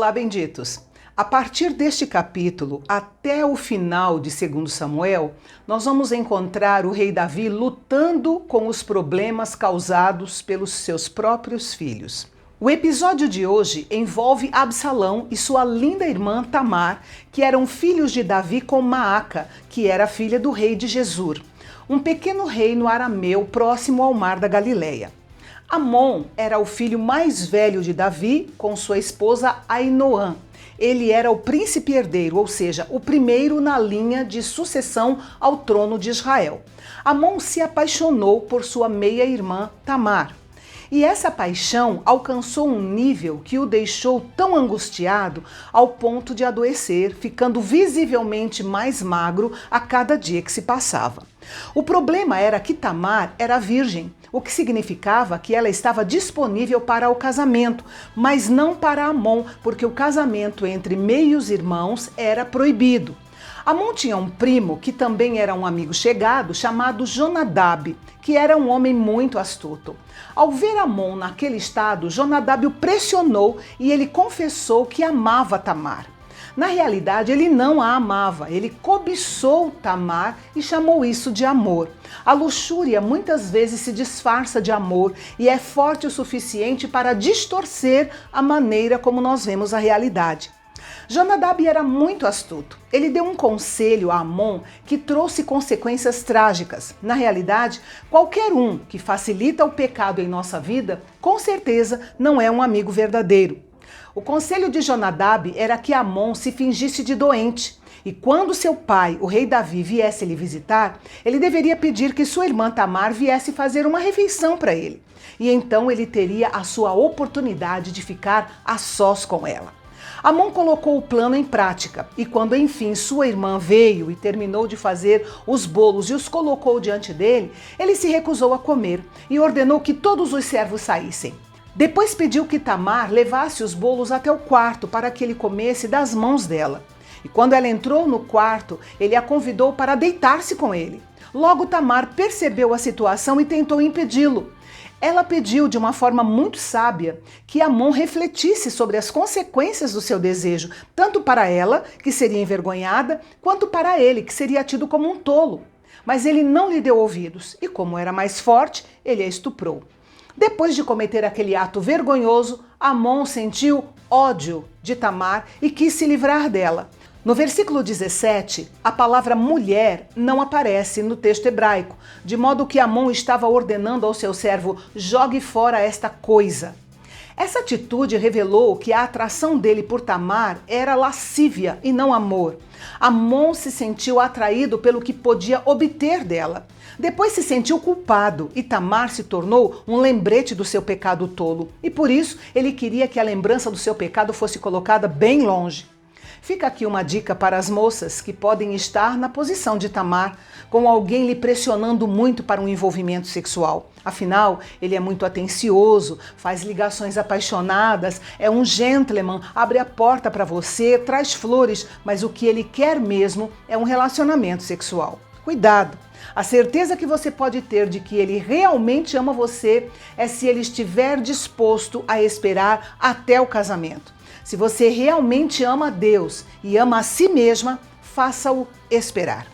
Olá, benditos! A partir deste capítulo até o final de 2 Samuel, nós vamos encontrar o rei Davi lutando com os problemas causados pelos seus próprios filhos. O episódio de hoje envolve Absalão e sua linda irmã Tamar, que eram filhos de Davi com Maaca, que era filha do rei de Gesur, um pequeno reino arameu próximo ao mar da Galileia. Amon era o filho mais velho de Davi com sua esposa Ainoã. Ele era o príncipe herdeiro, ou seja, o primeiro na linha de sucessão ao trono de Israel. Amon se apaixonou por sua meia-irmã Tamar. E essa paixão alcançou um nível que o deixou tão angustiado ao ponto de adoecer, ficando visivelmente mais magro a cada dia que se passava. O problema era que Tamar era virgem, o que significava que ela estava disponível para o casamento, mas não para Amon, porque o casamento entre meios irmãos era proibido. Amon tinha um primo que também era um amigo chegado, chamado Jonadab, que era um homem muito astuto. Ao ver Amon naquele estado, Jonadab o pressionou e ele confessou que amava Tamar. Na realidade, ele não a amava, ele cobiçou Tamar e chamou isso de amor. A luxúria muitas vezes se disfarça de amor e é forte o suficiente para distorcer a maneira como nós vemos a realidade. Jonadab era muito astuto. Ele deu um conselho a Amon que trouxe consequências trágicas. Na realidade, qualquer um que facilita o pecado em nossa vida, com certeza não é um amigo verdadeiro. O conselho de Jonadab era que Amon se fingisse de doente. E quando seu pai, o rei Davi, viesse lhe visitar, ele deveria pedir que sua irmã Tamar viesse fazer uma refeição para ele. E então ele teria a sua oportunidade de ficar a sós com ela. Amon colocou o plano em prática e quando enfim sua irmã veio e terminou de fazer os bolos e os colocou diante dele, ele se recusou a comer e ordenou que todos os servos saíssem. Depois pediu que Tamar levasse os bolos até o quarto para que ele comesse das mãos dela. E quando ela entrou no quarto, ele a convidou para deitar-se com ele. Logo Tamar percebeu a situação e tentou impedi-lo. Ela pediu de uma forma muito sábia que Amon refletisse sobre as consequências do seu desejo, tanto para ela, que seria envergonhada, quanto para ele, que seria tido como um tolo. Mas ele não lhe deu ouvidos e, como era mais forte, ele a estuprou. Depois de cometer aquele ato vergonhoso, Amon sentiu ódio de Tamar e quis se livrar dela. No versículo 17, a palavra mulher não aparece no texto hebraico, de modo que Amon estava ordenando ao seu servo: jogue fora esta coisa. Essa atitude revelou que a atração dele por Tamar era lascívia e não amor. Amon se sentiu atraído pelo que podia obter dela. Depois se sentiu culpado e Tamar se tornou um lembrete do seu pecado tolo. E por isso ele queria que a lembrança do seu pecado fosse colocada bem longe. Fica aqui uma dica para as moças que podem estar na posição de Tamar, com alguém lhe pressionando muito para um envolvimento sexual. Afinal, ele é muito atencioso, faz ligações apaixonadas, é um gentleman, abre a porta para você, traz flores, mas o que ele quer mesmo é um relacionamento sexual. Cuidado! A certeza que você pode ter de que ele realmente ama você é se ele estiver disposto a esperar até o casamento. Se você realmente ama Deus e ama a si mesma, faça-o esperar.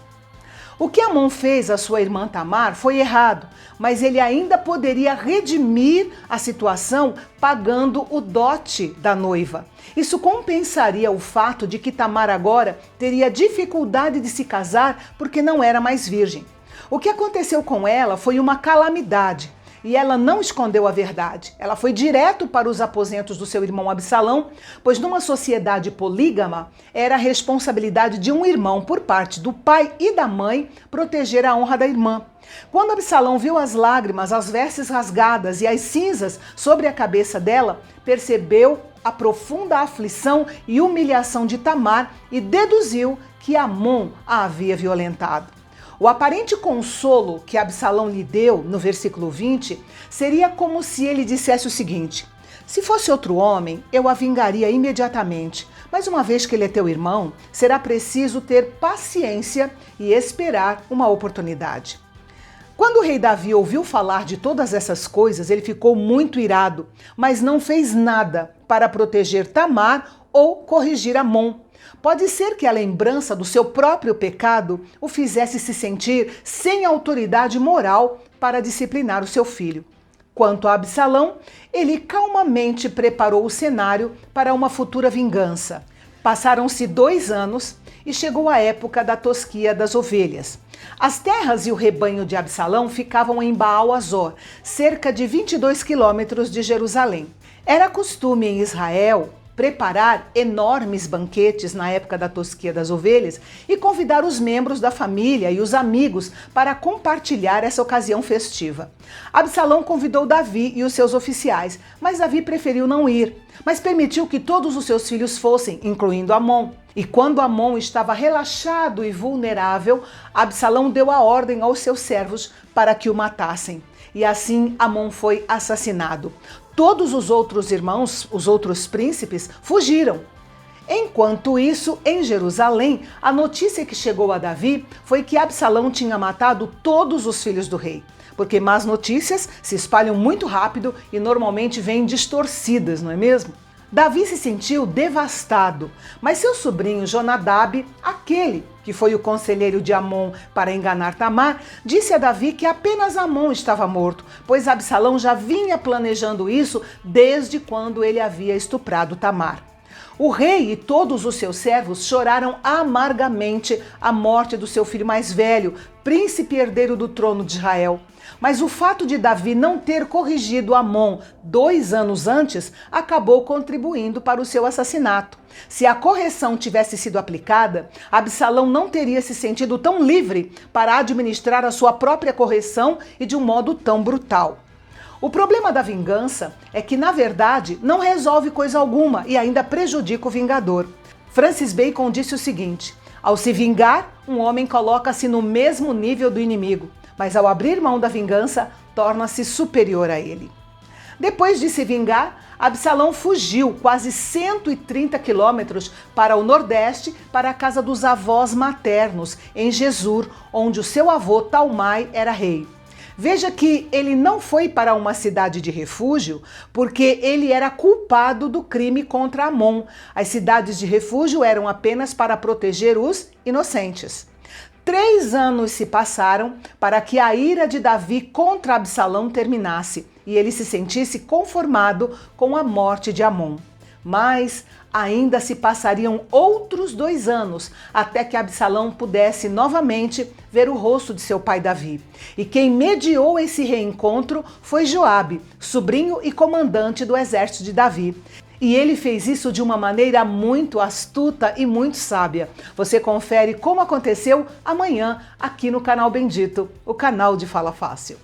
O que Amon fez à sua irmã Tamar foi errado, mas ele ainda poderia redimir a situação pagando o dote da noiva. Isso compensaria o fato de que Tamar agora teria dificuldade de se casar porque não era mais virgem. O que aconteceu com ela foi uma calamidade. E ela não escondeu a verdade. Ela foi direto para os aposentos do seu irmão Absalão, pois numa sociedade polígama era a responsabilidade de um irmão, por parte do pai e da mãe, proteger a honra da irmã. Quando Absalão viu as lágrimas, as vestes rasgadas e as cinzas sobre a cabeça dela, percebeu a profunda aflição e humilhação de Tamar e deduziu que Amon a havia violentado. O aparente consolo que Absalão lhe deu, no versículo 20, seria como se ele dissesse o seguinte: se fosse outro homem, eu a vingaria imediatamente, mas uma vez que ele é teu irmão, será preciso ter paciência e esperar uma oportunidade. Quando o rei Davi ouviu falar de todas essas coisas, ele ficou muito irado, mas não fez nada para proteger Tamar ou corrigir Amon. Pode ser que a lembrança do seu próprio pecado o fizesse se sentir sem autoridade moral para disciplinar o seu filho. Quanto a Absalão, ele calmamente preparou o cenário para uma futura vingança. Passaram-se 2 anos e chegou a época da tosquia das ovelhas. As terras e o rebanho de Absalão ficavam em Baal-Azor, cerca de 22 quilômetros de Jerusalém. Era costume em Israel preparar enormes banquetes na época da tosquia das ovelhas e convidar os membros da família e os amigos para compartilhar essa ocasião festiva. Absalão convidou Davi e os seus oficiais, mas Davi preferiu não ir, mas permitiu que todos os seus filhos fossem, incluindo Amon. E quando Amon estava relaxado e vulnerável, Absalão deu a ordem aos seus servos para que o matassem. E assim Amon foi assassinado. Todos os outros irmãos, os outros príncipes, fugiram. Enquanto isso, em Jerusalém, a notícia que chegou a Davi foi que Absalão tinha matado todos os filhos do rei. Porque más notícias se espalham muito rápido e normalmente vêm distorcidas, não é mesmo? Davi se sentiu devastado, mas seu sobrinho Jonadab, aquele que foi o conselheiro de Amon para enganar Tamar, disse a Davi que apenas Amon estava morto, pois Absalão já vinha planejando isso desde quando ele havia estuprado Tamar. O rei e todos os seus servos choraram amargamente a morte do seu filho mais velho, príncipe herdeiro do trono de Israel. Mas o fato de Davi não ter corrigido Amon 2 anos antes acabou contribuindo para o seu assassinato. Se a correção tivesse sido aplicada, Absalão não teria se sentido tão livre para administrar a sua própria correção e de um modo tão brutal. O problema da vingança é que, na verdade, não resolve coisa alguma e ainda prejudica o vingador. Francis Bacon disse o seguinte: ao se vingar, um homem coloca-se no mesmo nível do inimigo, mas ao abrir mão da vingança, torna-se superior a ele. Depois de se vingar, Absalão fugiu quase 130 quilômetros para o nordeste, para a casa dos avós maternos, em Gesur, onde o seu avô Talmai era rei. Veja que ele não foi para uma cidade de refúgio porque ele era culpado do crime contra Amon. As cidades de refúgio eram apenas para proteger os inocentes. 3 anos se passaram para que a ira de Davi contra Absalão terminasse e ele se sentisse conformado com a morte de Amon. Mas ainda se passariam outros 2 anos até que Absalão pudesse novamente ver o rosto de seu pai Davi. E quem mediou esse reencontro foi Joabe, sobrinho e comandante do exército de Davi. E ele fez isso de uma maneira muito astuta e muito sábia. Você confere como aconteceu amanhã aqui no canal Bendito, o canal de Fala Fácil.